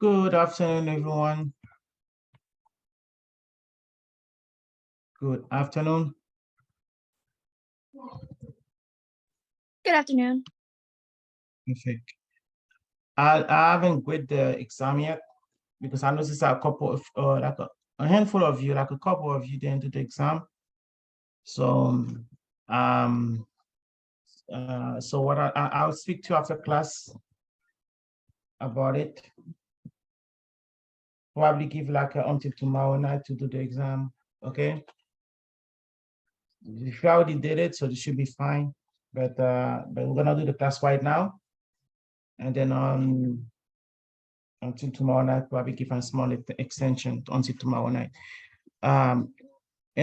Good afternoon, everyone. Good afternoon. Good afternoon. Perfect. I haven't graded the exam yet because I noticed a couple of like a handful of you, like a couple of you didn't do the exam. So um so what I'll speak to you after class about it. Probably give like until tomorrow night to do the exam. Okay. If you already did it, so this should be fine. But we're gonna do the class right now. And then until tomorrow night, probably give a small extension until tomorrow night. And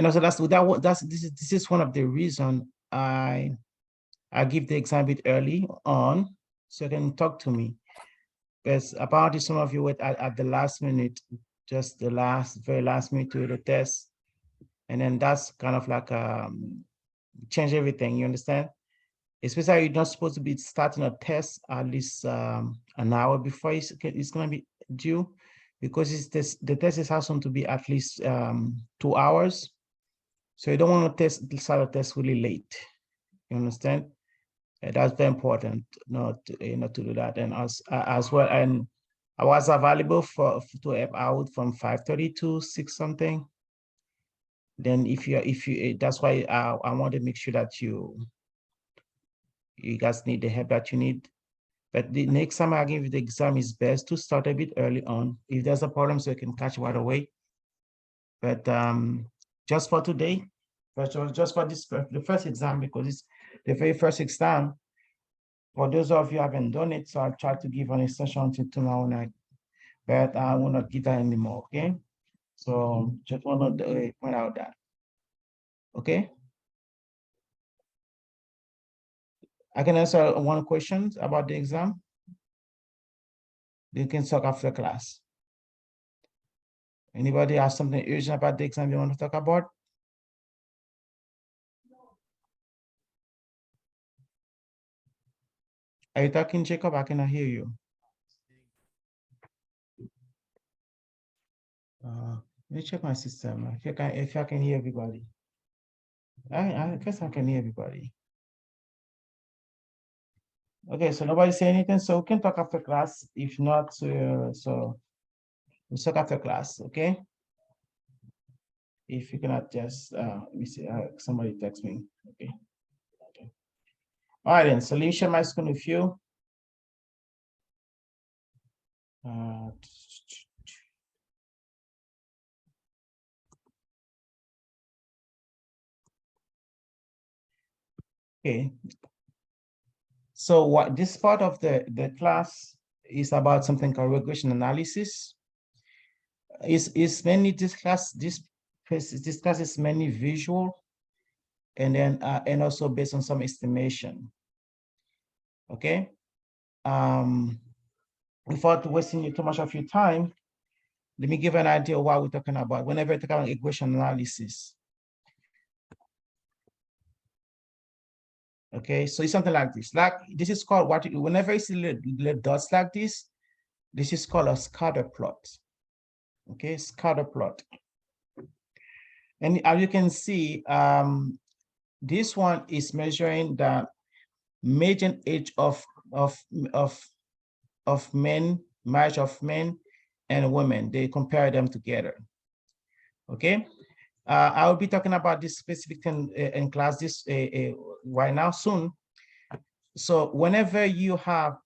also this is one of the reason I give the exam a bit early on so you can talk to me. Because apparently some of you wait at the last minute, just the very last minute to the test. And then that's kind of like change everything, you understand? Especially you're not supposed to be starting a test at least an hour before it's going to be due, because the test is assumed to be at least 2 hours. So you don't want to start a test really late. You understand? That's very important not to do that. And as well, and I was available to help out from 5:30 to 6 something. Then if you that's why I want to make sure that you guys need the help that you need. But the next time I give you the exam, it's best to start a bit early on. If there's a problem, so you can catch right away. But just for today, just for the first exam, because it's the very first exam, for those of you who haven't done it, so I'll try to give an extension until tomorrow night, but I will not give that anymore, okay? So just want to point out that, okay? I can answer one question about the exam. You can talk after class. Anybody has something urgent about the exam you want to talk about? Are you talking, Jacob? I cannot hear you. Let me check my system. If I can hear everybody. I guess I can hear everybody. Okay, so nobody say anything, so we can talk after class. If not, so we'll talk after class, okay? If you cannot just, let me see, somebody text me, okay? Okay. All right, then, so let me share my screen with you. Okay. So what this part of the class is about something called regression analysis. Is mainly this class is mainly visual, and then and also based on some estimation. Okay. Without wasting too much of your time, let me give an idea of what we're talking about whenever we talk about regression analysis. Okay, so it's something like this. Like this is called whenever you see little dots like this is called a scatter plot. Okay, scatter plot. And as you can see, this one is measuring the median age of men, marriage of men and women. They compare them together. Okay, I will be talking about this specific thing in class right now soon. So whenever you have,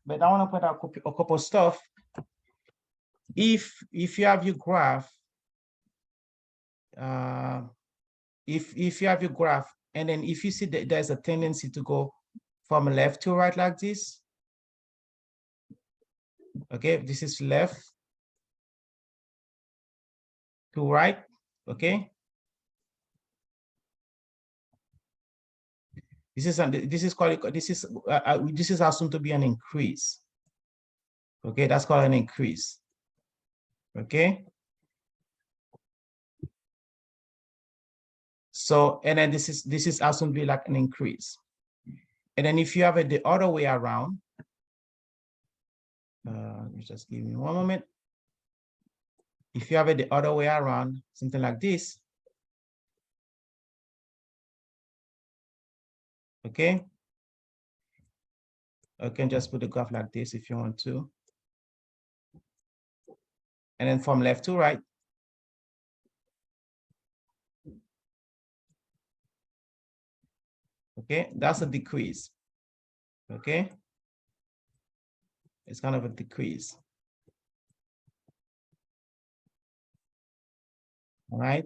but I want to put out a couple of stuff. If you have your graph, if you have your graph, and then if you see that there's a tendency to go from left to right like this, okay, this is left to right, okay. This is assumed to be an increase. Okay, that's called an increase. Okay. So, and then this is assumed to be like an increase. And then if you have it the other way around, You just give me one moment. If you have it the other way around, something like this, okay? I can just put the graph like this if you want to. And then from left to right. Okay, that's a decrease. Okay, it's kind of a decrease. All right.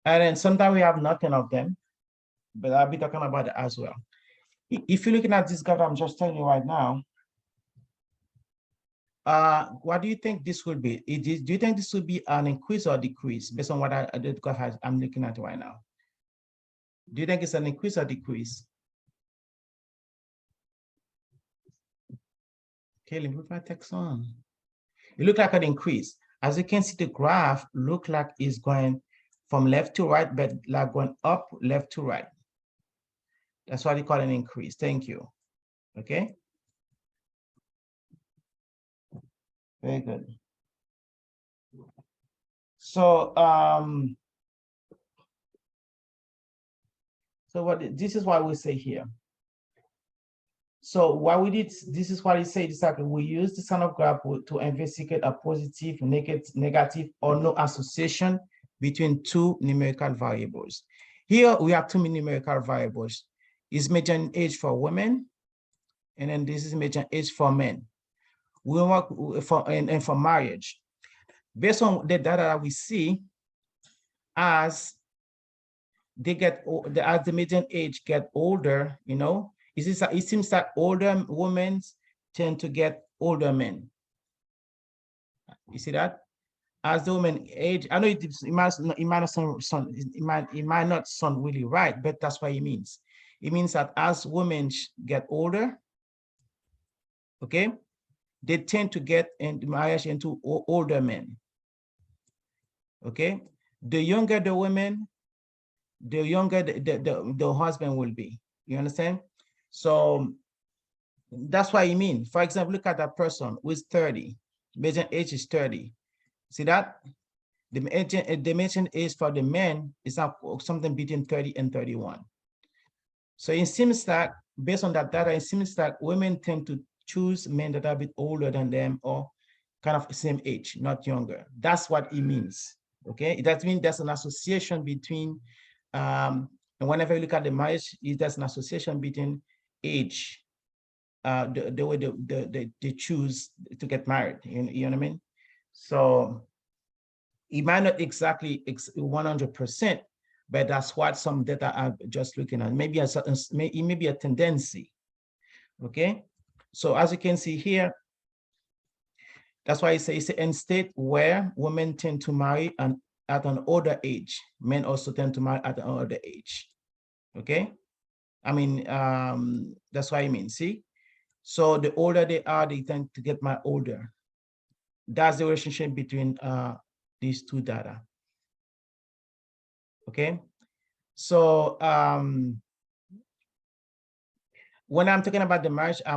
And then sometimes we have nothing of them, but I'll be talking about it as well. If you're looking at this graph, I'm just telling you right now, what do you think this will be? Do you think this will be an increase or decrease based on what the graph I'm looking at right now? Do you think it's an increase or decrease? Okay, let me put my text on. It looks like an increase. As you can see, the graph look like it's going from left to right, but like going up left to right. That's what they call an increase. Thank you. Okay. Very good. So this is what we say here. So what we did, this is what it says exactly. We use the kind of graph to investigate a positive, negative, or no association between two numerical variables. Here we have two numerical variables. Is median age for women, and then this is median age for men. We work for and for marriage. Based on the data that we see, as the median age get older, you know, it seems that older women tend to get older men. You see that? As the woman age, I know it might not sound really right, but that's what it means. It means that as women get older, okay, they tend to get in marriage into older men. Okay, the younger the women, the younger the husband will be. You understand? So that's what it means. For example, look at that person who is 30. Median age is 30. See that? The median age for the men is something between 30 and 31. So it seems that based on that data, it seems that women tend to choose men that are a bit older than them or kind of the same age, not younger. That's what it means. Okay, that means there's an association between, and whenever you look at the marriage, there's an association between age, the way they choose to get married. You know what I mean? So it might not exactly 100%, but that's what some data are just looking at. Maybe a certain, it may be a tendency. Okay, so as you can see here, that's why it says in state where women tend to marry at an older age, men also tend to marry at an older age. Okay, I mean, that's what I mean. See, so the older they are, they tend to get married older. That's the relationship between these two data. Okay, so when I'm talking about the marriage, I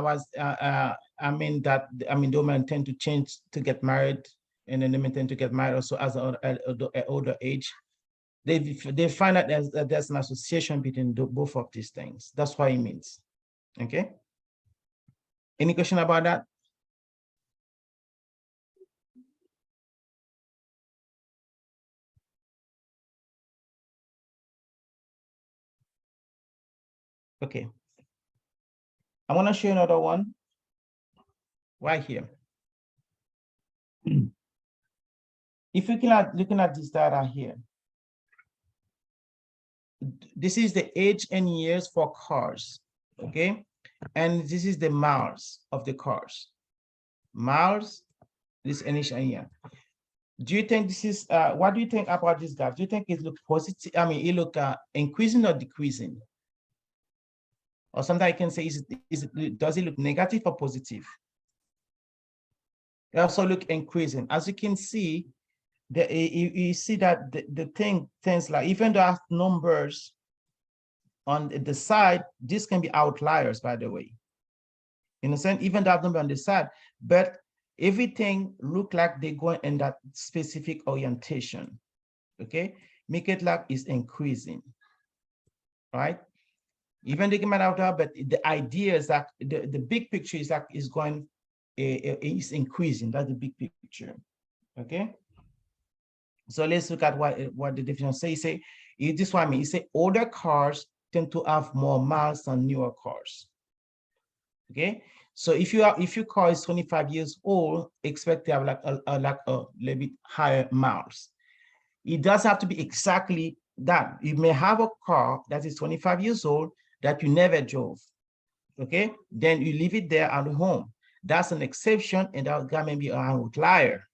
mean the women tend to change to get married, and then the men tend to get married also as an older age. They find out there's an association between both of these things. That's what it means. Okay. Any question about that? Okay. I want to show you another one right here. If you can looking at this data here, this is the age and years for cars, okay? And this is the miles of the cars. Miles, this initial year. Do you think this is, what do you think about this graph? Do you think it look positive? I mean, it look increasing or decreasing? Or sometimes I can say, does it look negative or positive? It also look increasing. As you can see, you see that the thing tends like, even though I have numbers on the side, this can be outliers, by the way. You understand? Even that number on the side, but everything look like they're going in that specific orientation. Okay, make it like it's increasing, right? Even they come out of, but the idea is that the big picture is that is going, is increasing. That's the big picture. Okay. So let's look at what the definition say. This one, I mean, it say older cars tend to have more miles than newer cars. Okay. So if your car is 25 years old, expect to have like a little bit higher miles. It does have to be exactly that. You may have a car that is 25 years old that you never drove. Okay, then you leave it there at home. That's an exception, and that may be an outlier.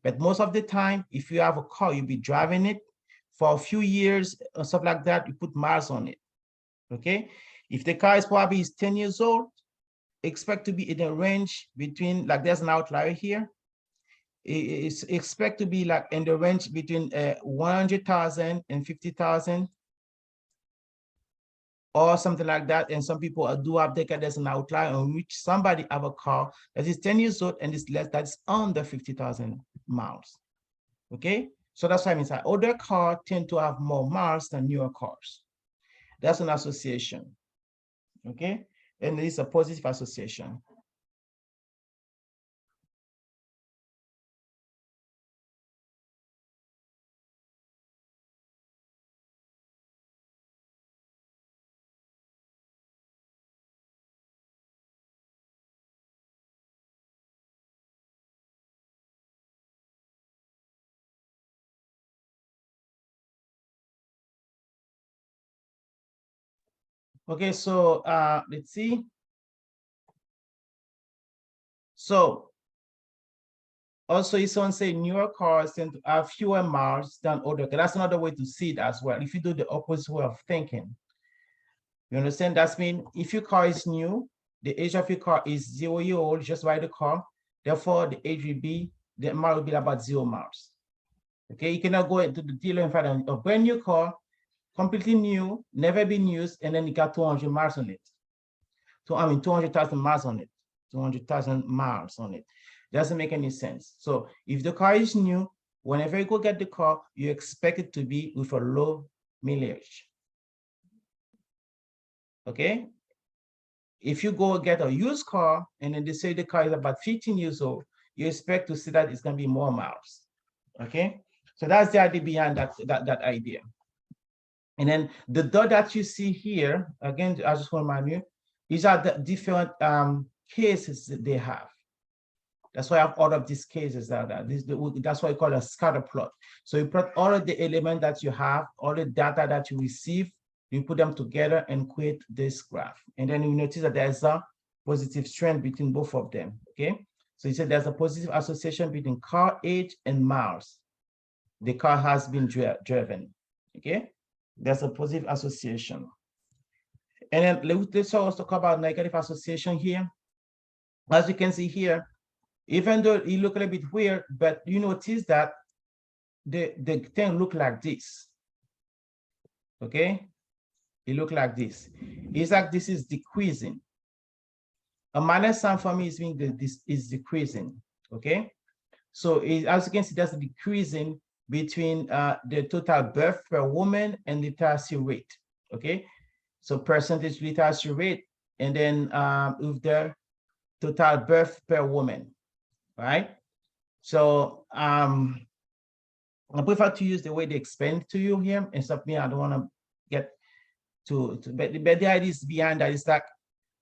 But most of the time, if you have a car, you'll be driving it for a few years or stuff like that. You put miles on it. Okay, if the car is probably 10 years old, expect to be in a range between, like there's an outlier here. It's expect to be like in the range between 100,000 and 50,000 or something like that. And some people do have that as an outlier on which somebody have a car that is 10 years old and is less, that's under 50,000 miles. Okay, so that's why I mean that older cars tend to have more miles than newer cars. That's an association. Okay, and it's a positive association. Okay, so let's see. So also, if someone say newer cars tend to have fewer miles than older, that's another way to see it as well. If you do the opposite way of thinking, you understand? That's mean if your car is new, the age of your car is 0 year old, just buy the car. Therefore, the age will be, the mile will be about 0 miles. Okay, you cannot go into the dealer and find a brand new car, completely new, never been used, and then you got 200 miles on it. So I mean 200,000 miles on it, 200,000 miles on it. Doesn't make any sense. So if the car is new, whenever you go get the car, you expect it to be with a low mileage. Okay. If you go get a used car and then they say the car is about 15 years old, you expect to see that it's going to be more miles. Okay. So that's the idea behind that idea. And then the dot that you see here, again, I just want to remind you, these are the different cases that they have. That's why I have all of these cases that that's why I call a scatter plot. So you put all of the elements that you have, all the data that you receive, you put them together and create this graph. And then you notice that there's a positive trend between both of them. Okay. So you said there's a positive association between car age and miles. The car has been driven. Okay. There's a positive association. And then let's also talk about negative association here. As you can see here, even though it look a little bit weird, but you notice that the thing look like this. Okay, it look like this. It's like this is decreasing. A minus sign for me is meaning that this is decreasing. Okay, so as you can see, there's a decreasing between the total birth per woman and the literacy rate. Okay, so percentage literacy rate, and then with the total birth per woman. Right? So I prefer to use the way they explain to you here and stuff. I don't want to get but the idea is behind that is like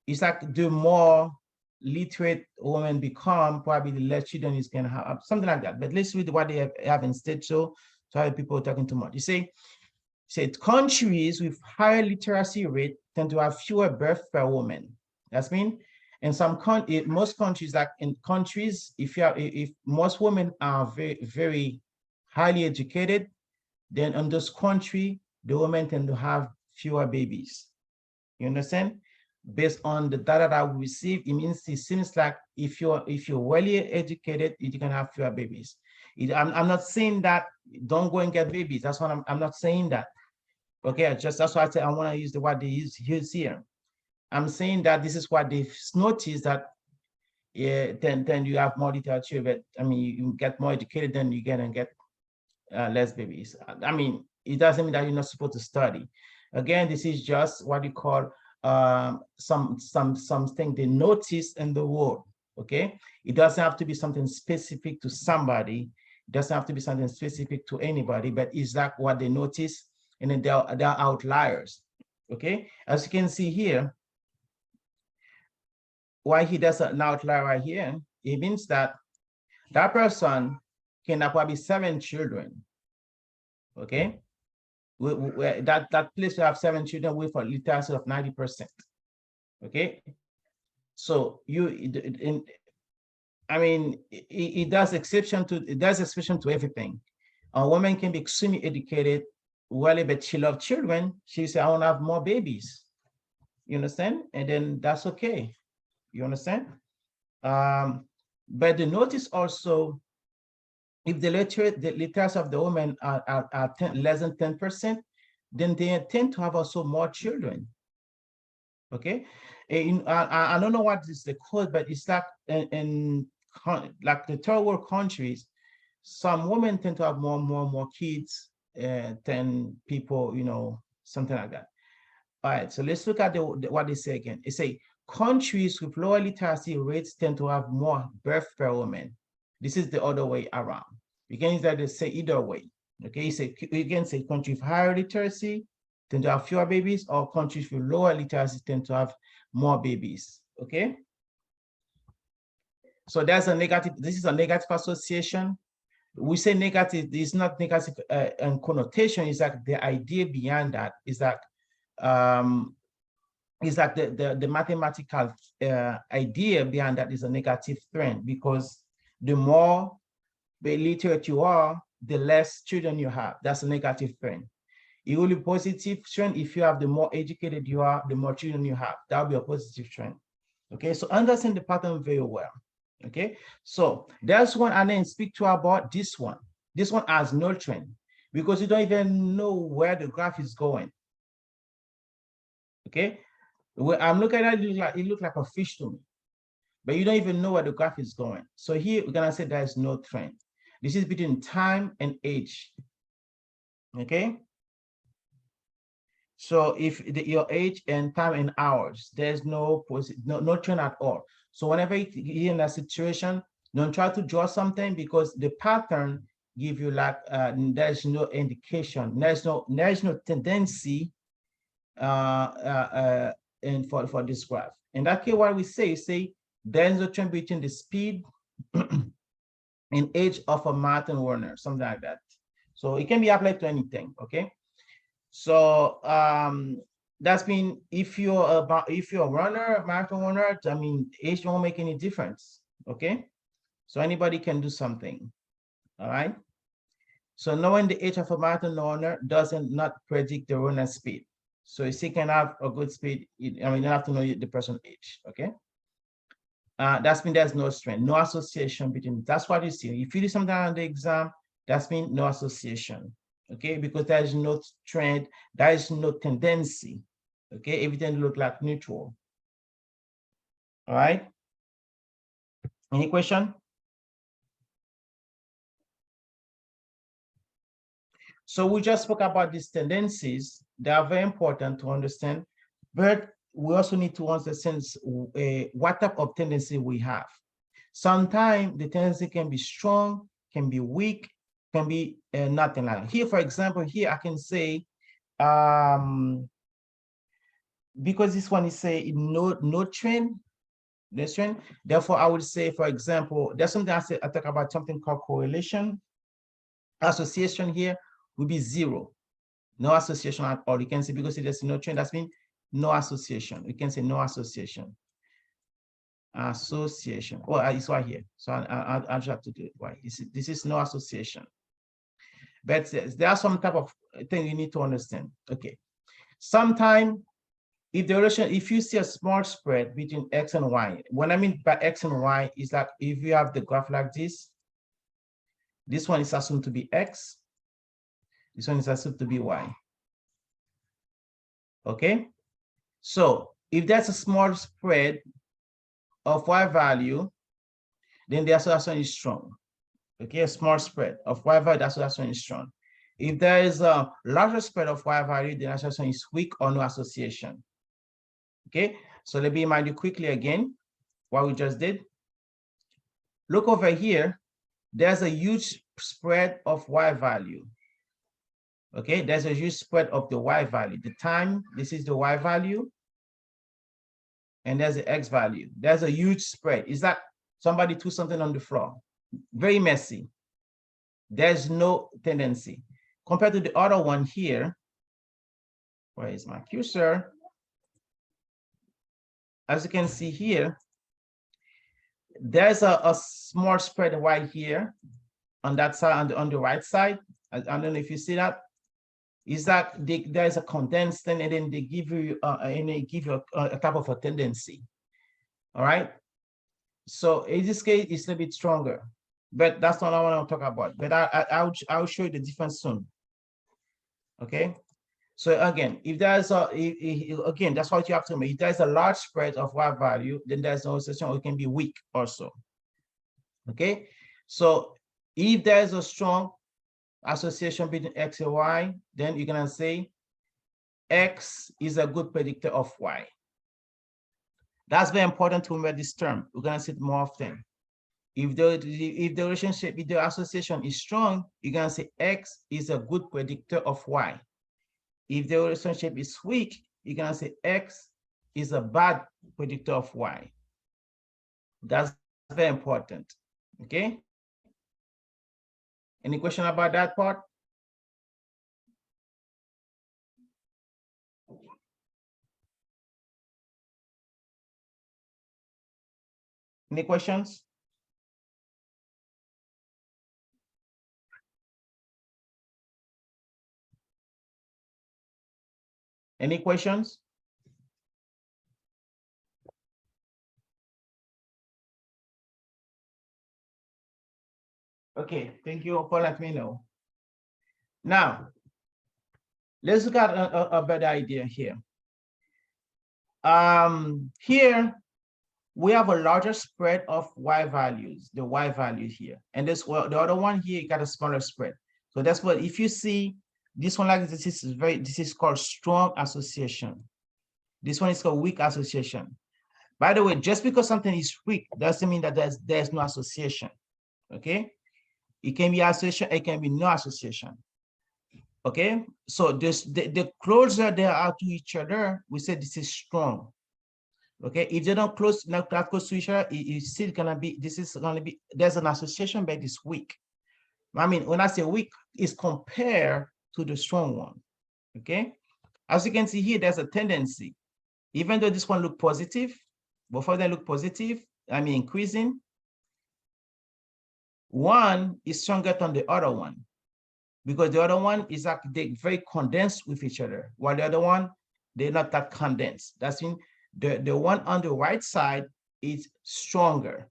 it's like the more literate women become, probably the less children is gonna have, something like that. But let's read what they have instead. So people are talking too much. You say countries with higher literacy rate tend to have fewer births per woman. That's mean. In most countries, like in countries, if most women are very, very highly educated, then in those countries, the women tend to have fewer babies. You understand? Based on the data that we receive, it seems like if you're well educated, you can have fewer babies. I'm not saying that don't go and get babies. That's what I'm not saying that. Okay, that's why I say I want to use the word they use here. I'm saying that this is what they've noticed, that yeah, then you have more literature, but I mean, you get more educated, then you get less babies. I mean, it doesn't mean that you're not supposed to study. Again, this is just what you call something they notice in the world. Okay, it doesn't have to be something specific to somebody. It doesn't have to be something specific to anybody, but it's like what they notice, and then they're outliers. Okay, as you can see here, why he does an outlier right here, it means that that person can have probably 7 children. Okay, that place will have 7 children with a literacy of 90%. Okay, so I mean, it does exception to everything. A woman can be extremely educated, well, but she loves children. She says, I want to have more babies. You understand? And then that's okay. You understand? But the notice also, if the literacy of the women are less than 10%, then they tend to have also more children. Okay, I don't know what is the code, but it's like in like the third world countries, some women tend to have more kids than people, you know, something like that. All right, so let's look at what they say again. They say countries with lower literacy rates tend to have more birth per woman. This is the other way around. You can either say either way. Okay, you can say countries with higher literacy tend to have fewer babies, or countries with lower literacy tend to have more babies. Okay. So there's a negative. This is a negative association. We say negative. It's not negative and connotation. It's like the idea behind that is that the mathematical idea behind that is a negative trend, because the more literate you are, the less children you have. That's a negative trend. It will be positive trend if you have the more educated you are, the more children you have. That will be a positive trend. Okay, so understand the pattern very well. Okay, so there's one, and then speak to about this one. This one has no trend because you don't even know where the graph is going. Okay, I'm looking at it, it looks like a fish to me, but you don't even know where the graph is going. So here we're gonna say there's no trend. This is between time and age. Okay. So if your age and time and hours, there's no trend at all. So whenever you're in that situation, don't try to draw something, because the pattern give you like there's no indication, there's no tendency and for this graph. In that case, what we say there's no trend between the speed and age of a marathon runner, something like that. So it can be applied to anything. Okay. So that's mean if you're a runner, a marathon runner, I mean, age won't make any difference. Okay, so anybody can do something. All right. So knowing the age of a marathon runner doesn't not predict the runner's speed. So if he can have a good speed, I mean, you have to know the person's age. Okay. That's mean there's no trend, no association between. That's what you see. If you do something on the exam, that's mean no association. Okay, because there is no trend, there is no tendency. Okay, everything look like neutral. All right. Any question? So we just spoke about these tendencies. They are very important to understand, but we also need to understand what type of tendency we have. Sometimes the tendency can be strong, can be weak, can be nothing like that. Here, for example, here I can say, because this one is say no trend, this trend. Therefore, I would say, for example, there's something I talk about, something called correlation. Association here will be 0. No association at all. You can say, because there's no trend, that's mean no association. We can say no association. Association. Oh, it's right here. So I'll just have to do it right. This is no association. But there are some type of thing you need to understand. Okay. Sometime if the relation, if you see a small spread between X and Y, what I mean by X and Y is like if you have the graph like this one is assumed to be X, this one is assumed to be Y. Okay. So if there's a small spread of Y value, then the association is strong. Okay, a small spread of Y value, the association is strong. If there is a larger spread of Y value, the association is weak or no association. Okay, so let me remind you quickly again what we just did. Look over here, there's a huge spread of Y value. Okay, there's a huge spread of the Y value. The time, this is the Y value, and there's the X value. There's a huge spread. Is that somebody threw something on the floor? Very messy. There's no tendency. Compared to the other one here, where is my cursor? As you can see here, there's a small spread right here on that side, on the right side. I don't know if you see that. Is that there's a condensed and then they give you a type of a tendency. All right. So in this case, it's a little bit stronger, but that's not what I want to talk about. But I'll show you the difference soon. Okay. So again, if there's again, that's what you have to make. If there's a large spread of Y value, then there's no association, or it can be weak also. Okay. So if there's a strong association between X and Y, then you're gonna say X is a good predictor of Y. That's very important to remember this term. We're gonna see it more often. If the relationship with the association is strong, you're gonna say X is a good predictor of Y. If the relationship is weak, you're gonna say X is a bad predictor of Y. That's very important. Okay. Any question about that part? Any questions? Any questions? Okay, thank you for letting me know. Now, let's look at a better idea here. Here, we have a larger spread of Y values, the Y value here. And this, well, the other one here, you got a smaller spread. So that's what, if you see this one like this is called strong association. This one is called weak association. By the way, just because something is weak doesn't mean that there's no association. Okay. It can be association, it can be no association. Okay, so the closer they are to each other, we say this is strong. Okay, if they don't not that close to each other, it's still gonna be, this is gonna be, there's an association, but it's weak. I mean, when I say weak, it's compared to the strong one. Okay, as you can see here, there's a tendency. Even though this one look positive, before they look positive, I mean increasing, one is stronger than the other one, because the other one is like they very condensed with each other, while the other one, they're not that condensed. That's mean the one on the right side is stronger,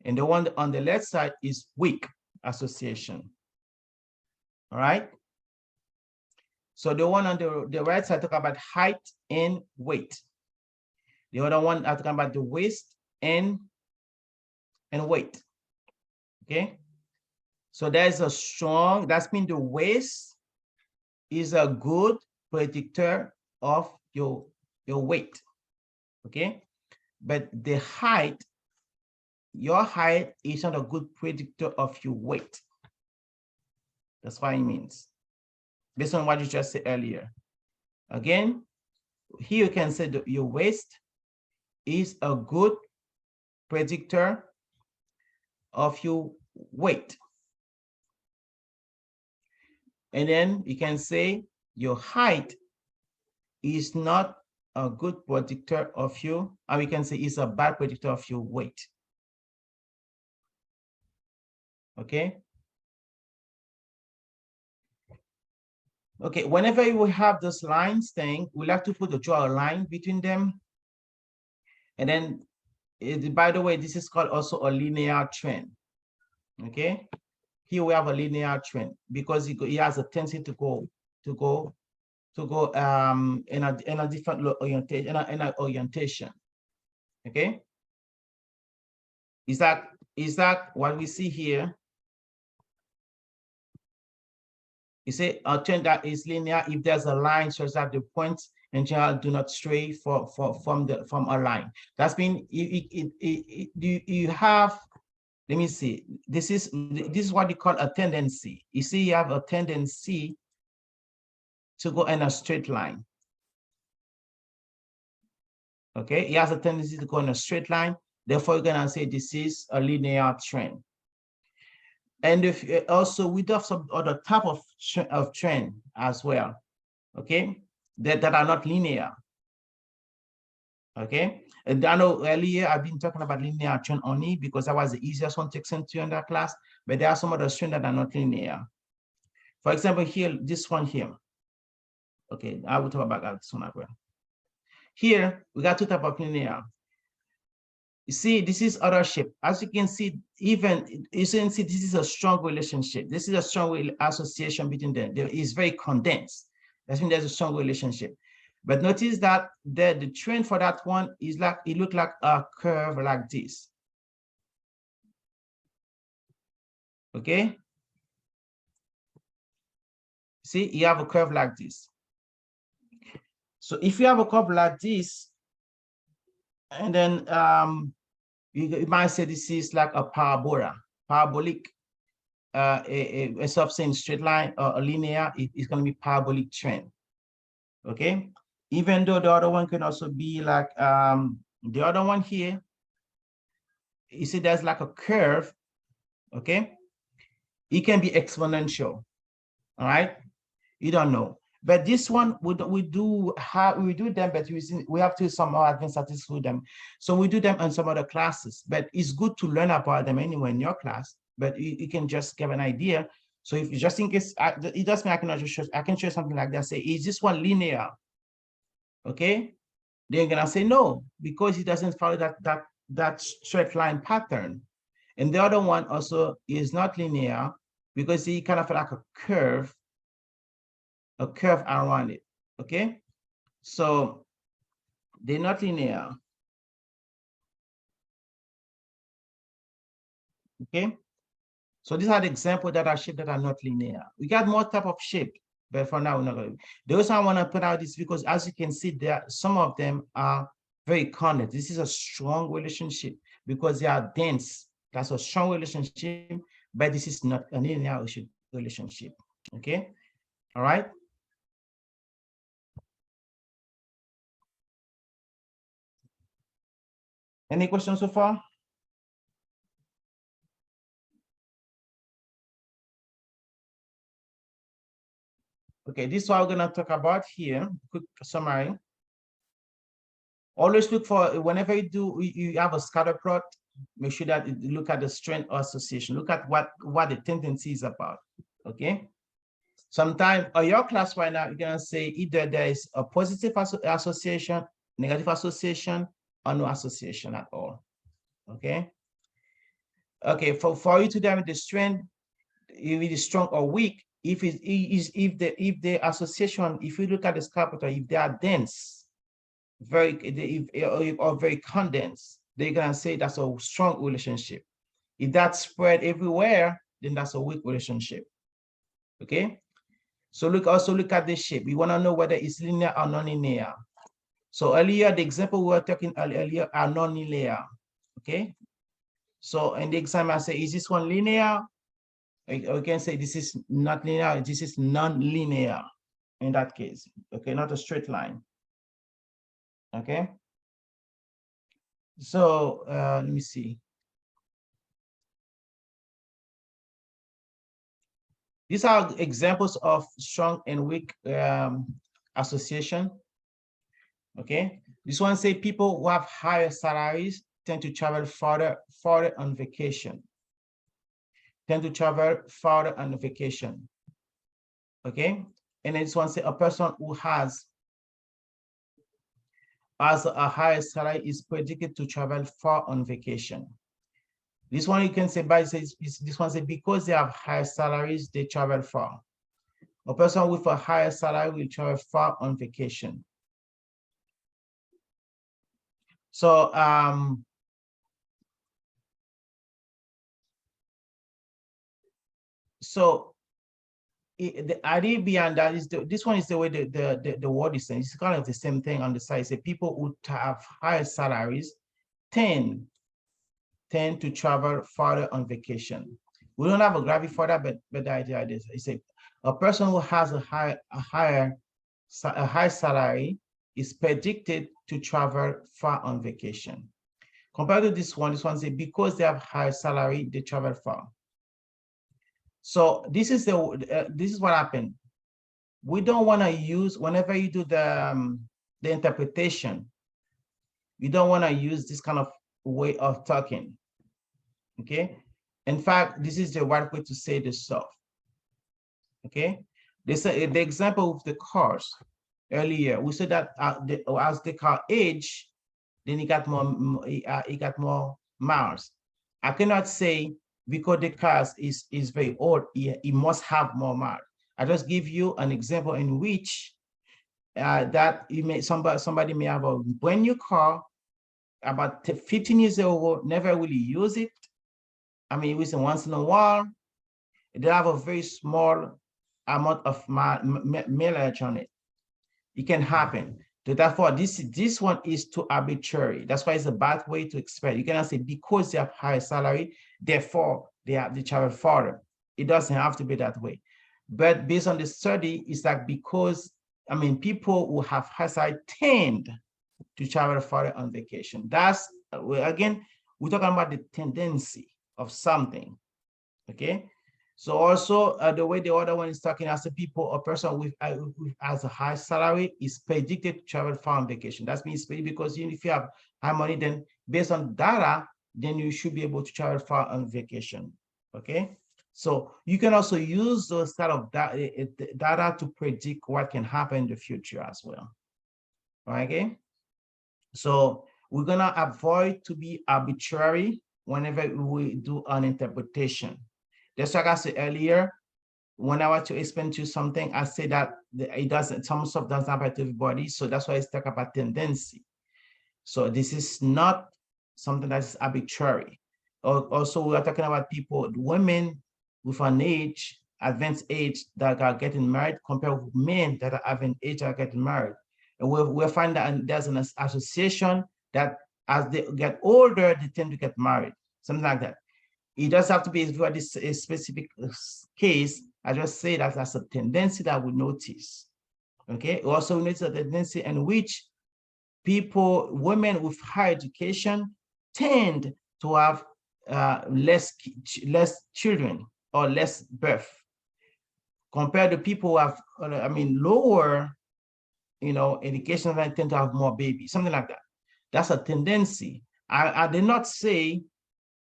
and the one on the left side is weak association. All right. So the one on the right side talk about height and weight. The other one I talking about the waist and weight. Okay. So there's a strong, that's mean the waist is a good predictor of your weight. Okay. But the height, your height is not a good predictor of your weight. That's what it means, based on what you just said earlier. Again, here you can say that your waist is a good predictor of your weight. And then you can say your height is not a good predictor of you, and we can say it's a bad predictor of your weight. Okay. Okay, whenever you have those lines thing, we like to draw a line between them. And then, by the way, this is called also a linear trend. Okay, here we have a linear trend because it has a tendency to to go in a different orientation, in a orientation. Okay. Is that what we see here? You say a trend that is linear if there's a line such that the points in general do not stray from a line. That's been you have. Let me see. This is what you call a tendency. You see, you have a tendency to go in a straight line. Okay, he has a tendency to go in a straight line. Therefore, you're gonna say this is a linear trend. And if also we do have some other type of trend as well, okay, that are not linear. Okay, and I know earlier I've been talking about linear trend only because that was the easiest one to extend to in that class, but there are some other trends that are not linear. For example, here, this one here. Okay, I will talk about this one as well. Here, we got two types of linear. You see, this is other shape. As you can see, even you can see this is a strong relationship. This is a strong association between them. There is very condensed. That means there's a strong relationship. But notice that the trend for that one is like, it looked like a curve like this. Okay. See, you have a curve like this. So if you have a curve like this, and then you might say this is like a parabolic, a substance straight line or a linear, it's going to be parabolic trend. Okay, even though the other one can also be like the other one here, you see there's like a curve. Okay, it can be exponential. All right, you don't know. But this one, we do them, but we have to use some more advanced statistics with them. So we do them in some other classes, but it's good to learn about them anyway in your class, but you can just give an idea. So if you just in case, it doesn't mean I cannot just show, I can show something like that, say, is this one linear? Okay, they're gonna say no, because it doesn't follow that straight line pattern. And the other one also is not linear because it kind of like a curve around it. Okay, so they're not linear. Okay, so these are the examples that are shapes that are not linear. We got more type of shape, but for now we're not going to. The reason I want to put out this because, as you can see, there some of them are very condensed. This is a strong relationship because they are dense. That's a strong relationship, but this is not a linear relationship. Okay, all right. Any questions so far? Okay, this is what we're going to talk about here. Quick summary. Always look for, whenever you have a scatter plot, make sure that you look at the strength or association. Look at what the tendency is about. Okay. Sometimes in your class right now, you're going to say either there is a positive association, negative association, or no association at all. Okay. Okay, for you to determine the strength, if it is strong or weak, if the association, if you look at the scatter plot, if they are dense, or very condensed, they're gonna say that's a strong relationship. If that's spread everywhere, then that's a weak relationship. Okay, so also look at the shape. We want to know whether it's linear or non-linear. So earlier, the example we were talking earlier are non-linear. Okay, so in the exam I say, is this one linear? I can say this is not linear, this is non-linear in that case. Okay, not a straight line. Okay, so let me see. These are examples of strong and weak association. Okay, this one say people who have higher salaries tend to travel farther on vacation. Okay, and then this one say a person who has a higher salary is predicted to travel far on vacation. This one you can say by this one say because they have higher salaries, they travel far. A person with a higher salary will travel far on vacation. So the idea behind that is this one is the way the word is saying. It's kind of the same thing on the side. Say people who have higher salaries tend to travel farther on vacation. We don't have a graphic for that, but the idea is it's a person who has a high salary is predicted to travel far on vacation. Compared to this one says because they have high salary, they travel far. So this is what happened. We don't want to use, whenever you do the interpretation, you don't want to use this kind of way of talking. Okay. In fact, this is the right way to say the stuff. Okay. This the example of the cars earlier. We said that as the car age, then it got more miles. I cannot say because the car is very old, it must have more miles. I just give you an example in which that you may somebody may have a brand new car, about 15 years old, never really use it. I mean, use it once in a while. They have a very small amount of mileage on it. It can happen. So therefore, this one is too arbitrary. That's why it's a bad way to express. You cannot say because they have higher salary, therefore they travel farther. It doesn't have to be that way. But based on the study, it's like because people who have high salary tend to travel farther on vacation. That's again, we're talking about the tendency of something. Okay. So also the way the other one is talking as a person with has a high salary is predicted to travel far on vacation. That means because if you have high money, then based on data, then you should be able to travel far on vacation. Okay. So you can also use those kind of data to predict what can happen in the future as well. Okay. So we're gonna avoid to be arbitrary whenever we do an interpretation. Just like I said earlier, when I want to explain to you something, I say that some stuff doesn't apply to everybody. So that's why I talk about tendency. So this is not something that's arbitrary. Also, we are talking about women with an advanced age that are getting married compared with men that are having age that are getting married. And we'll find that there's an association that as they get older, they tend to get married, something like that. It does have to be for this specific case. I just say that that's a tendency that we notice. Okay. Also, we notice a tendency in which women with higher education tend to have less children or less birth compared to people who have, lower, education, that tend to have more babies, something like that. That's a tendency. I did not say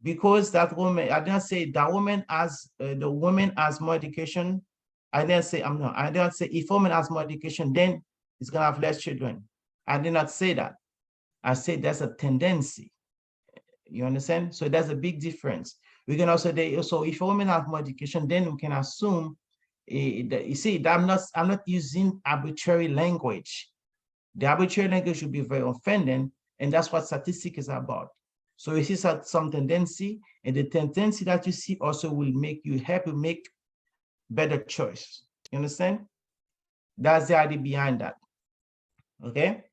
because that woman, I didn't say that woman has the woman has more education. I didn't say I didn't say if woman has more education, then it's gonna have less children. I did not say that. I said that's a tendency. You understand? So there's a big difference. We can also so if a woman has more education, then we can assume you see that I'm not using arbitrary language. The arbitrary language should be very offending, and that's what statistics is about. So you see some tendency, and the tendency that you see also will help you make better choice. You understand? That's the idea behind that. Okay.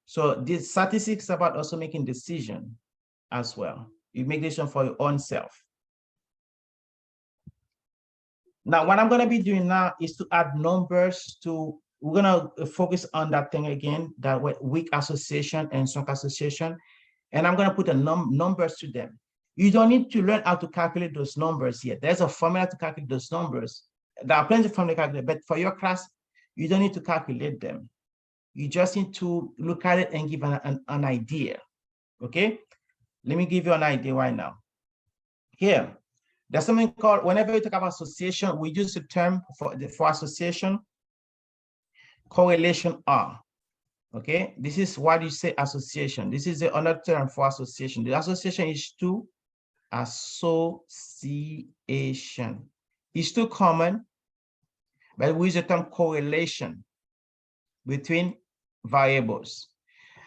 So this statistics about also making decision as well. You make decision for your own self. Now, what I'm going to be doing now is to add numbers to. We're going to focus on that thing again, that weak association and strong association. And I'm going to put numbers to them. You don't need to learn how to calculate those numbers yet. There's a formula to calculate those numbers. There are plenty of formulas to calculate, but for your class, you don't need to calculate them. You just need to look at it and give an idea. Okay? Let me give you an idea right now. Here, there's something called, whenever we talk about association, we use the term for association, correlation R. Okay, this is what you say association. This is another term for association. The association is to association. It's too common. but we use the term correlation between variables.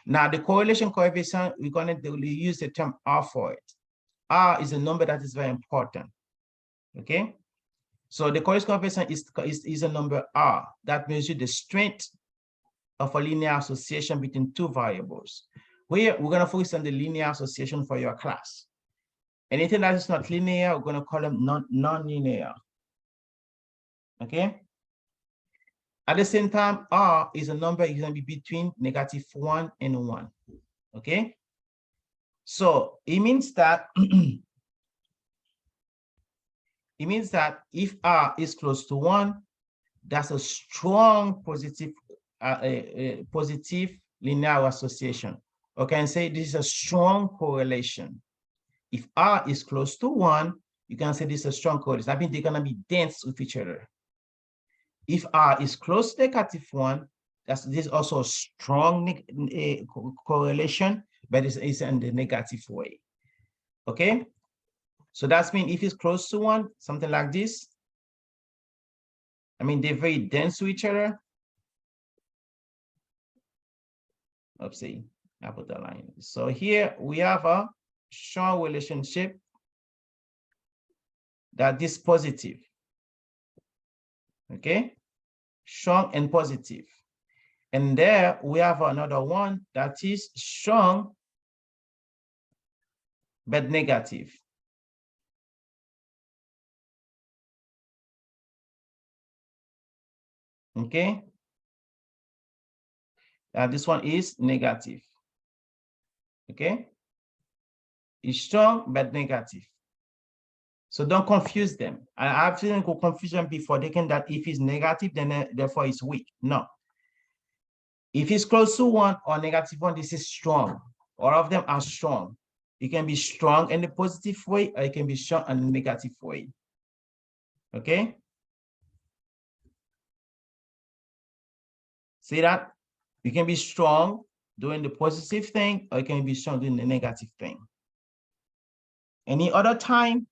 Now, the correlation coefficient, we're going to use the term R for it. R is a number that is very important, okay? So the correlation coefficient is a number R that measures the strength of a linear association between two variables. We're going to focus on the linear association for your class. Anything that is not linear, we're going to call them non-linear, okay? At the same time, R is a number is going to be between -1 and 1, okay? So it means that if R is close to 1, that's a strong positive linear association. Okay, and say this is a strong correlation. If R is close to 1, you can say this is a strong correlation. That means they're going to be dense with each other. If R is close to -1, this is also a strong correlation, but it's in the negative way. Okay, so that means if it's close to 1, something like this, I mean, they're very dense to each other. Let's see, I put the line. So here we have a strong relationship that is positive. Okay, strong and positive. And there we have another one that is strong but negative. Okay, this one is negative. Okay, it's strong but negative. So don't confuse them. I've seen confusion before, thinking that if it's negative, then therefore it's weak. No. If it's close to 1 or -1, this is strong. All of them are strong. It can be strong in the positive way, or it can be strong in the negative way. Okay? See that? You can be strong doing the positive thing, or you can be strong doing the negative thing. Any other time,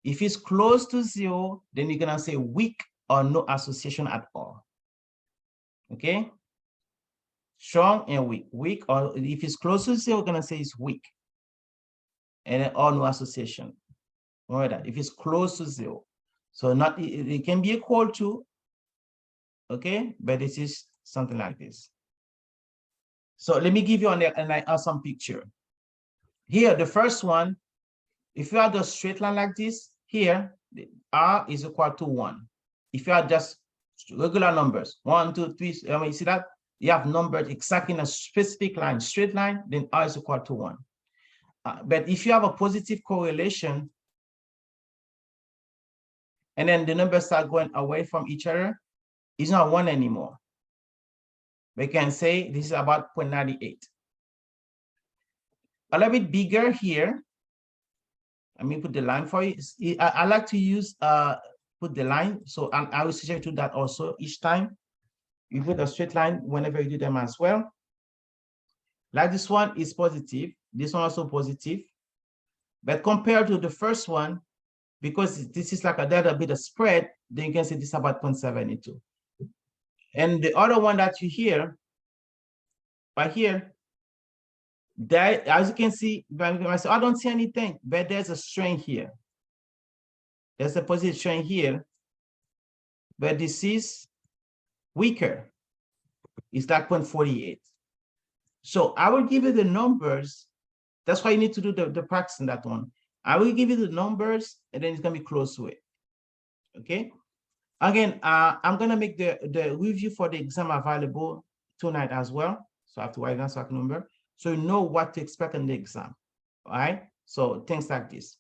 if it's close to 0, then you're gonna say weak or no association at all. Okay? Strong and weak. Weak, or if it's close to 0, we're gonna say it's weak. And then or no association. Remember that if it's close to 0. So not it can be equal to, okay, but this is something like this. So let me give you an awesome picture. Here, the first one, if you have a straight line like this, here, R is equal to 1. If you are just regular numbers, 1, 2, 3, I mean, you see that? You have numbers exactly in a specific line, straight line, then R is equal to 1. But if you have a positive correlation, and then the numbers start going away from each other, it's not 1 anymore. We can say this is about 0.98. A little bit bigger here. Let me put the line for you. I like to use put the line, so I will suggest you do that also each time. You put a straight line whenever you do them as well. Like this one is positive, this one also positive. But compared to the first one, because this is like a little bit of spread, then you can say this is about 0.72. And the other one that you hear, right here, that, as you can see, I don't see anything, but there's a strain here. There's a positive strain here, but this is weaker. It's like 0.48. So I will give you the numbers. That's why you need to do the practice in that one. I will give you the numbers, and then it's gonna be close to it. Okay. Again, I'm gonna make the review for the exam available tonight as well. So I have to write down so I can remember. So you know what to expect in the exam. All right. So things like this.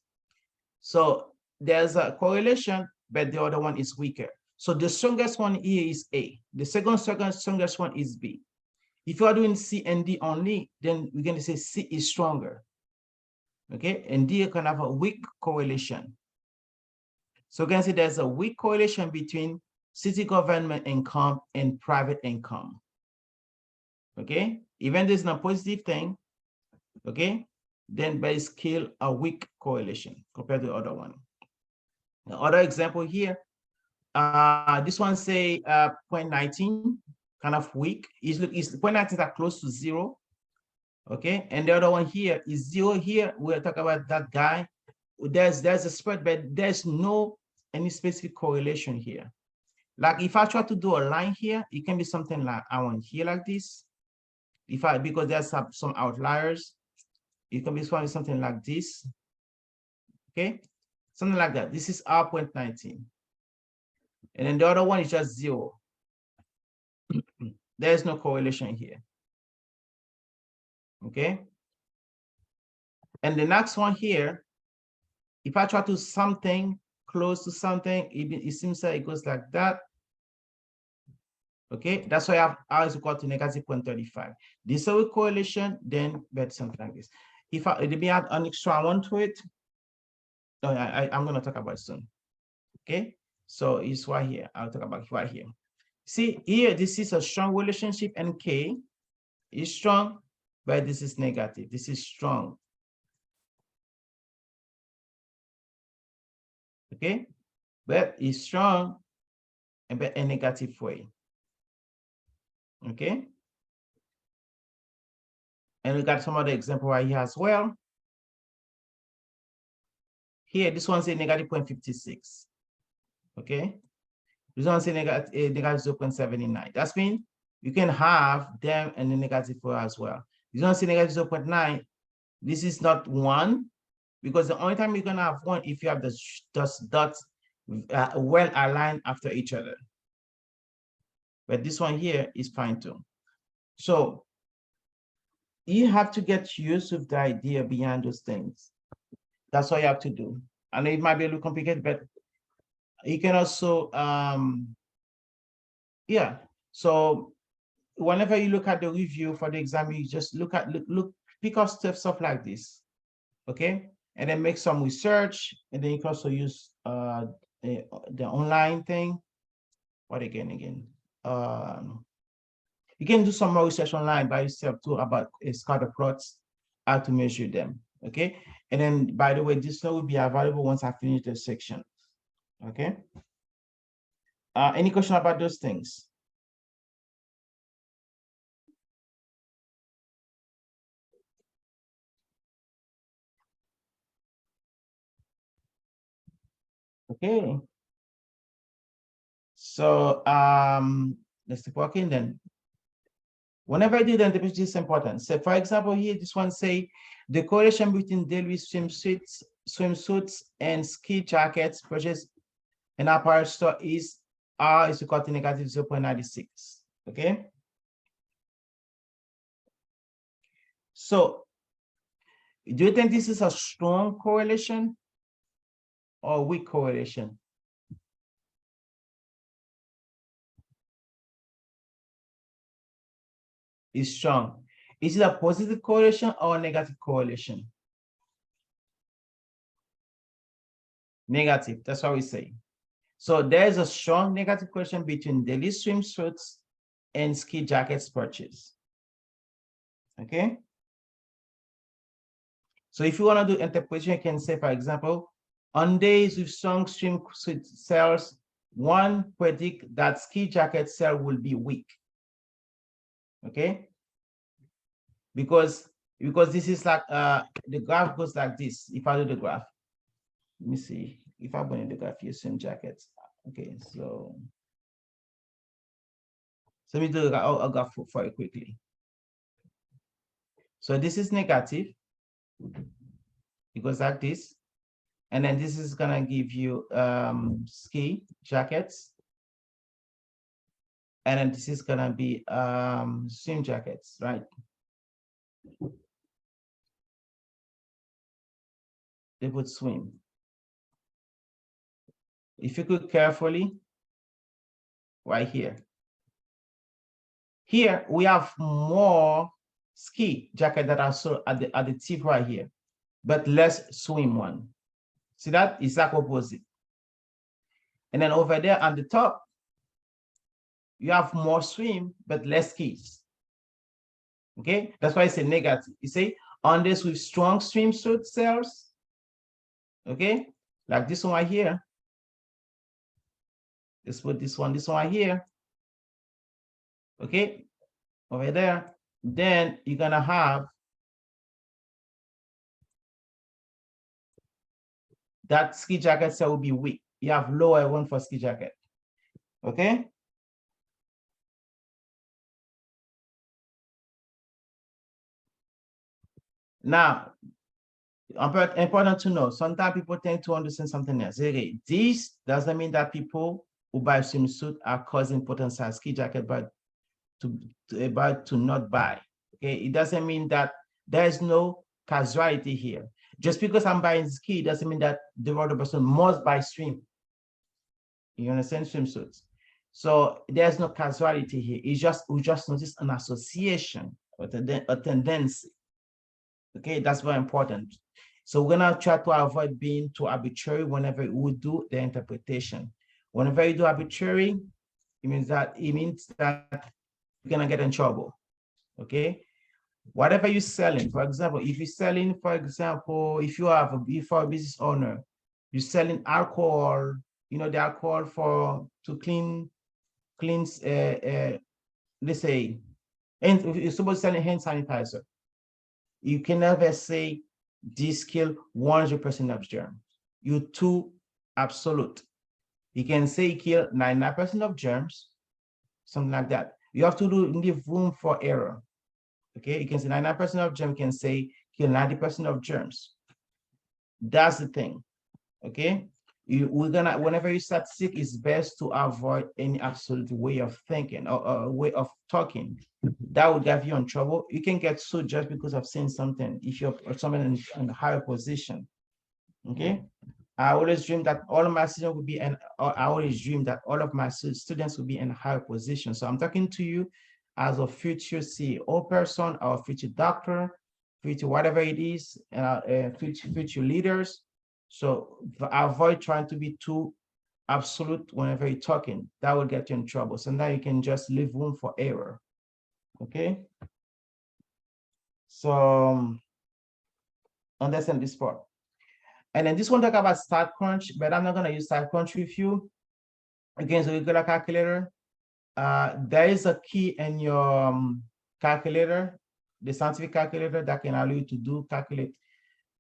So there's a correlation, but the other one is weaker. So the strongest one here is A. The second strongest one is B. If you are doing C and D only, then we're going to say C is stronger. Okay, and D can have a weak correlation. So you can see there's a weak correlation between city government income and private income. Okay, even there's no positive thing, okay, then by scale a weak correlation compared to the other one. The other example here, This one say 0.19, kind of weak. Is 0.19 are close to 0. Okay, and the other one here is 0 here. We're talking about that guy. There's a spread, but there's no any specific correlation here. Like if I try to do a line here, it can be something like I want here like this. Because there's some outliers, it can be something like this. Okay, something like that. This is R 0.19. And then the other one is just 0. There's no correlation here. Okay. And the next one here, if I try to something close to something, it seems like it goes like that. Okay, that's why I have R is equal to negative 0.35. This is a correlation, then bet something like this. If let me add an extra one to it. No, I'm going to talk about it soon. Okay, so it's right here. I'll talk about it right here. See here, this is a strong relationship, and K is strong, but this is negative. This is strong. Okay, but it's strong and but a negative way. Okay, and we got some other example right here as well. Here, this one say negative 0.56. Okay, this one say negative 0.79. That's mean you can have them in the negative way as well. This one say negative 0.9. This is not 1, because the only time you're gonna have 1 if you have the dots well aligned after each other. But this one here is fine too. So you have to get used to the idea behind those things. That's what you have to do. I know it might be a little complicated, but you can also, yeah. So whenever you look at the review for the exam, you just pick up stuff like this, okay? And then make some research, and then you can also use the online thing. What again? You can do some more research online by yourself too about scatter plots, how to measure them, okay? And then, by the way, this note will be available once I finish this section, okay? Any question about those things? Okay. So let's keep working then. Whenever I do the interpretation, it's important. So for example, here, this one say the correlation between daily swimsuits and ski jackets purchased in our apparel store is R is equal to negative 0.96. Okay. So do you think this is a strong correlation or weak correlation? Is strong. Is it a positive correlation or a negative correlation? Negative, that's what we say. So there's a strong negative correlation between daily swimsuits and ski jackets purchase. Okay. So if you want to do interpretation, you can say, for example, on days with strong swimsuit sales, one predict that ski jacket sale will be weak. Okay. Because this is like the graph goes like this. If I do the graph, let me see if I'm going to the graph here, swim jackets. Okay, so let me do a graph for you quickly. So this is negative. It goes like this. And then this is gonna give you ski jackets. And then this is gonna be swim jackets, right? They would swim. If you look carefully, right here. Here we have more ski jacket that are so at the tip right here, but less swim one. See that? It's like opposite. And then over there on the top, you have more swim, but less skis. Okay, that's why it's a negative. You see, on this with strong swimsuit sales, okay, like this one right here, Let's put this one right here. Okay, over there. Then you're gonna have that ski jacket cell will be weak. You have lower one for ski jacket. Okay. Now, important to know, sometimes people tend to understand something else. Okay, this doesn't mean that people who buy swimsuit are causing potential ski jacket, but to not buy. Okay, it doesn't mean that there is no causality here. Just because I'm buying ski doesn't mean that the other person must buy swim. You understand, swimsuits? So there's no causality here. It's just we just notice an association or a tendency. Okay, that's very important. So we're gonna try to avoid being too arbitrary whenever we do the interpretation. Whenever you do arbitrary, it means that you're gonna get in trouble. Okay, whatever you're selling, for example, if you're selling, for example, if you are a business owner, you're selling alcohol, you know, the alcohol to clean, let's say, and if you're supposed to sell hand sanitizer, you can never say this kill 100% of germs. You're too absolute. You can say kill 99% of germs, something like that. You have to leave room for error. Okay, you can say 99% of germs, you can say kill 90% of germs. That's the thing. Okay, whenever you start sick, it's best to avoid any absolute way of thinking or way of talking. That would get you in trouble. You can get sued just because of saying something if you're someone in a higher position. Okay, I always dream that all of my students would be, and I always dream that all of my students will be in a higher position. So I'm talking to you as a future CEO person or future doctor, future whatever it is, future leaders. So avoid trying to be too absolute whenever you're talking. That will get you in trouble. So now you can just leave room for error. Okay. So understand this part. And then this one talk about StatCrunch, but I'm not gonna use StatCrunch with you. Again, so regular calculator. There is a key in your calculator, the scientific calculator that can allow you to calculate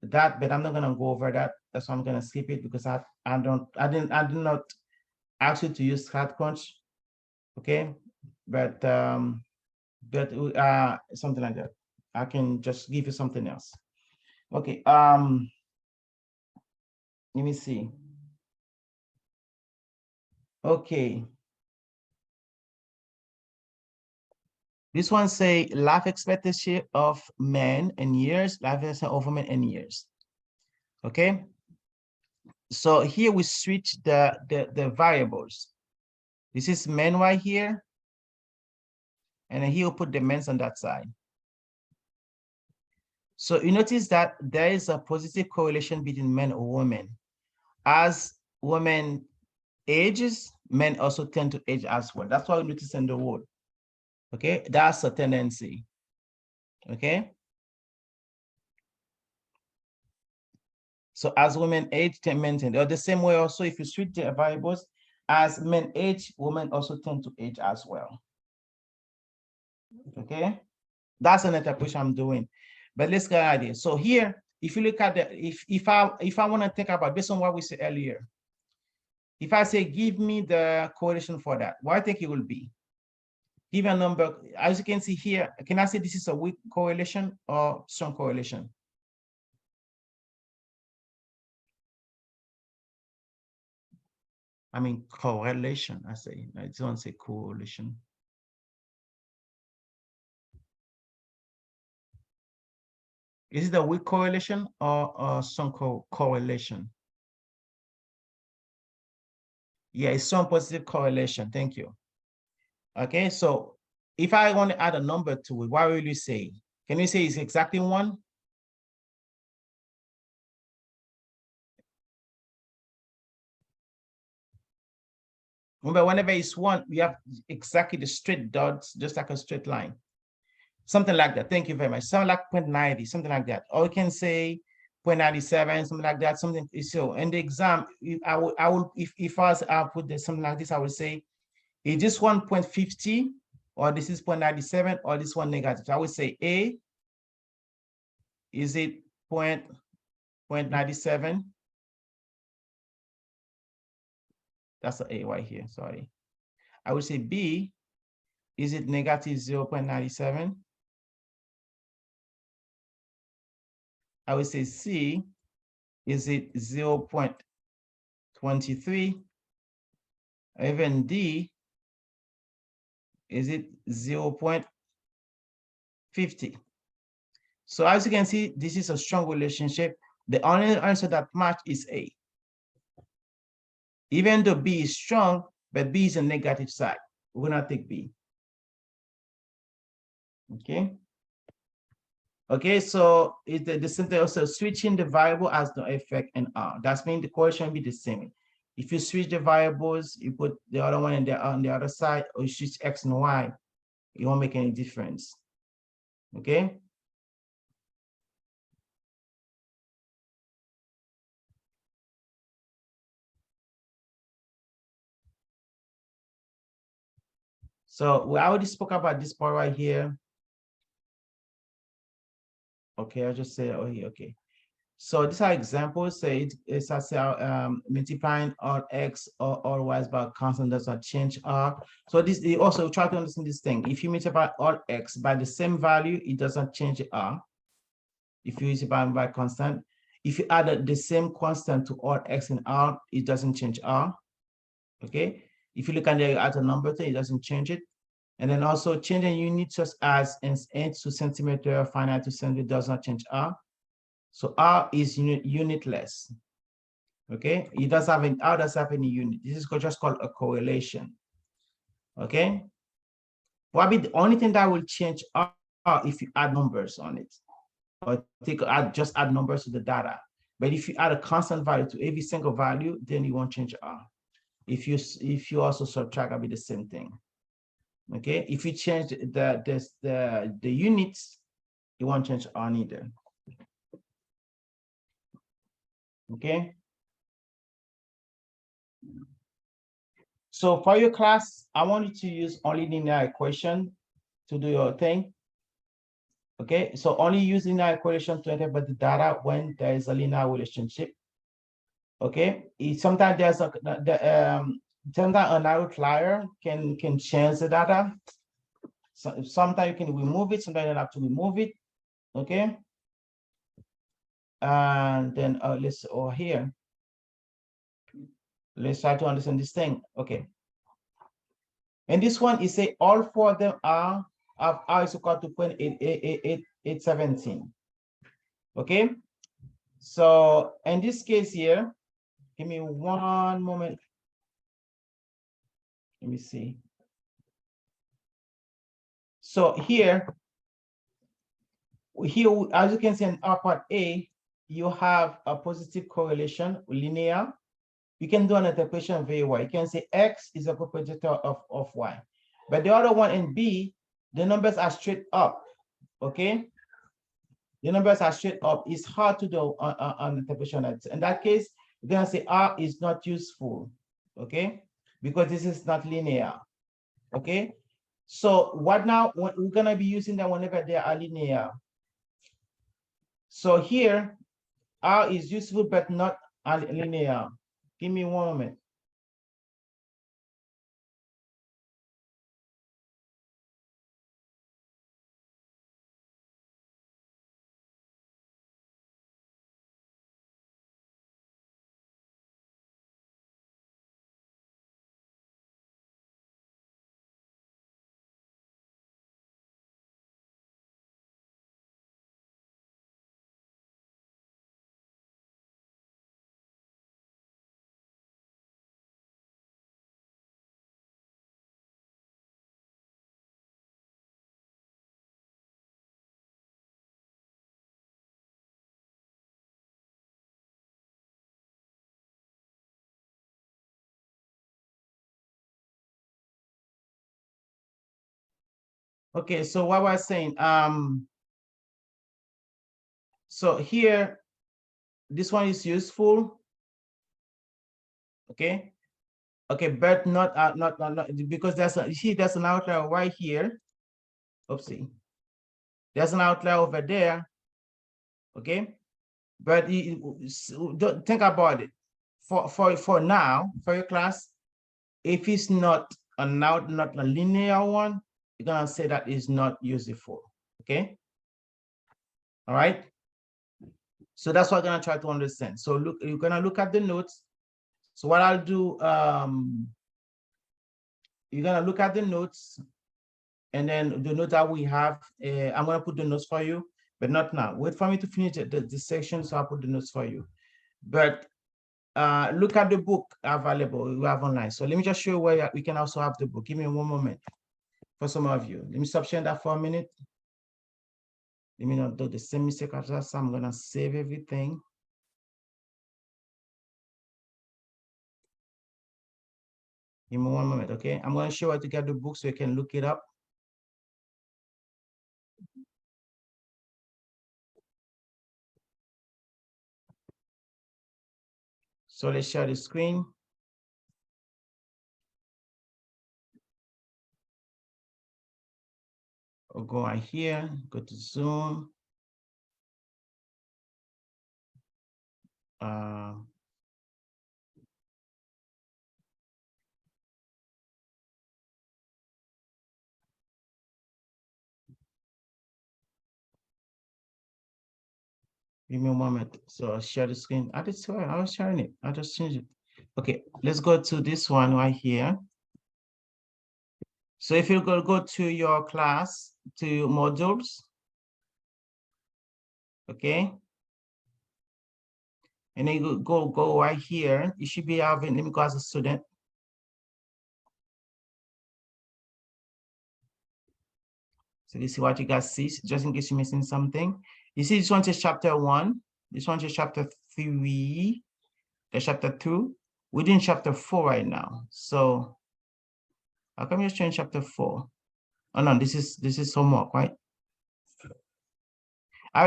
that, but I'm not gonna go over that. That's why I'm gonna skip it because I did not ask you to use StatCrunch. Okay, but something like that. I can just give you something else. Okay, let me see. Okay. This one say life expectancy of men in years, life expectancy of women in years. Okay. So here we switch the variables. This is men right here. And then here we'll put the men's on that side. So you notice that there is a positive correlation between men or women. As women ages, men also tend to age as well. That's what we notice in the world. Okay, that's a tendency. Okay. So as women age, men tend, or the same way also, if you switch the variables, as men age, women also tend to age as well. Okay, that's an interpretation I'm doing. But let's get an idea. So here, if you look at the, if I want to think about based on what we said earlier, if I say give me the correlation for that, what I think it will be? Give a number. As you can see here, can I say this is a weak correlation or strong correlation? I mean correlation. I say I don't say correlation. Is it a weak correlation or some correlation? Yeah, it's some positive correlation. Thank you. Okay, so if I want to add a number to it, what will you say? Can you say it's exactly 1? Remember, whenever it's 1, we have exactly the straight dots, just like a straight line. Something like that. Thank you very much. Something like 0.90, something like that. Or we can say 0.97, something like that, something. So in the exam, I will, if I was, I'll put this, something like this, I would say, is this one 0.50, or this is 0.97, or this one negative? So I would say A, is it 0.97? That's the A right here, sorry. I would say B, is it negative 0.97? I would say C, is it 0.23? Even D, is it 0.50? So as you can see, this is a strong relationship. The only answer that match is A. Even though B is strong, but B is a negative side. We're gonna take B. Okay. Okay, so the center also switching the variable has no effect in R. That's mean the correlation be the same. If you switch the variables, you put the other one on the other side, or you switch X and Y, it won't make any difference. Okay. So we already spoke about this part right here. Okay, I'll just say, oh, here, okay. So these are examples. Say it's as multiplying all X or all Y's by a constant does not change R. So this, they also try to understand this thing. If you multiply all X by the same value, it doesn't change R. If you multiply by constant, if you add the same constant to all X and R, it doesn't change R. Okay. If you look at the other number thing, it doesn't change it. And then also changing units such as inch to centimeter, Fahrenheit to centimeter does not change R. So R is unitless. Okay, it does have an R does have any unit. This is just called a correlation. Okay, probably the only thing that will change R if you add numbers on it, or just add numbers to the data. But if you add a constant value to every single value, then you won't change R. If you also subtract, it'll be the same thing. Okay, if you change the units, it won't change R neither. Okay. So for your class, I want you to use only linear equation to do your thing. Okay, so only use linear equation to interpret the data when there is a linear relationship. Okay, sometimes there's sometimes an outlier can change the data. So sometimes you can remove it, sometimes you don't have to remove it. Okay, and then let's try to understand this thing. Okay, and this one is say all four of them are of R is equal to 0.817. Okay, so in this case here, give me one moment. Let me see. So here, as you can see in R part A, you have a positive correlation, linear. You can do an interpretation very well. You can say X is a co-predictor of Y. But the other one in B, the numbers are straight up, okay? The numbers are straight up. It's hard to do an interpretation. In that case, we're gonna say R is not useful, okay? Because this is not linear, okay? So what now, we're gonna be using them whenever they are linear. So here, R is useful, but not linear. Give me one moment. Okay, so what was I saying? So here, this one is useful. Okay. Okay, but not because you see there's an outlier right here. Oopsie. There's an outlier over there. Okay. But don't think about it. For now, for your class, if it's not not a linear one, you're gonna say that is not useful. Okay. All right. So that's what I'm gonna try to understand. So look, you're gonna look at the notes. So what I'll do, you're gonna look at the notes, and then the note that we have, I'm gonna put the notes for you, but not now. Wait for me to finish the section, so I'll put the notes for you. But look at the book available we have online. So let me just show you where we can also have the book. Give me one moment for some of you. Let me stop sharing that for a minute. Let me not do the same mistake as last time. I'm gonna save everything. Give me one moment, okay? I'm gonna show you how to get the book so you can look it up. So let's share the screen. I'll go right here, go to Zoom. Give me a moment. So I'll share the screen. I just swear I was sharing it. I just changed it. Okay, let's go to this one right here. So if you go to your class, to modules, okay, and then you go right here. You should be having, let me go as a student. So this is what you guys see, just in case you're missing something. You see this one is chapter 1. This one is chapter 3. The chapter 2. We're in chapter 4 right now. So how come you're showing chapter 4? Oh no, this is homework, right?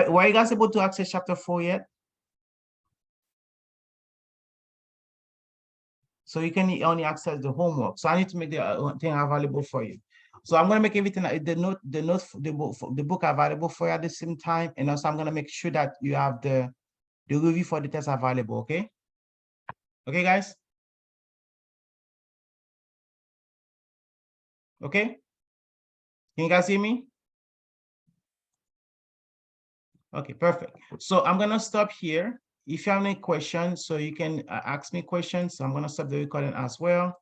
Were you guys able to access chapter 4 yet? So you can only access the homework. So I need to make the thing available for you. So I'm gonna make everything, the book available for you at the same time, and also I'm gonna make sure that you have the review for the test available. Okay. Okay, guys. Okay. Can you guys hear me? Okay, perfect. So I'm gonna stop here. If you have any questions, so you can ask me questions. So I'm gonna stop the recording as well.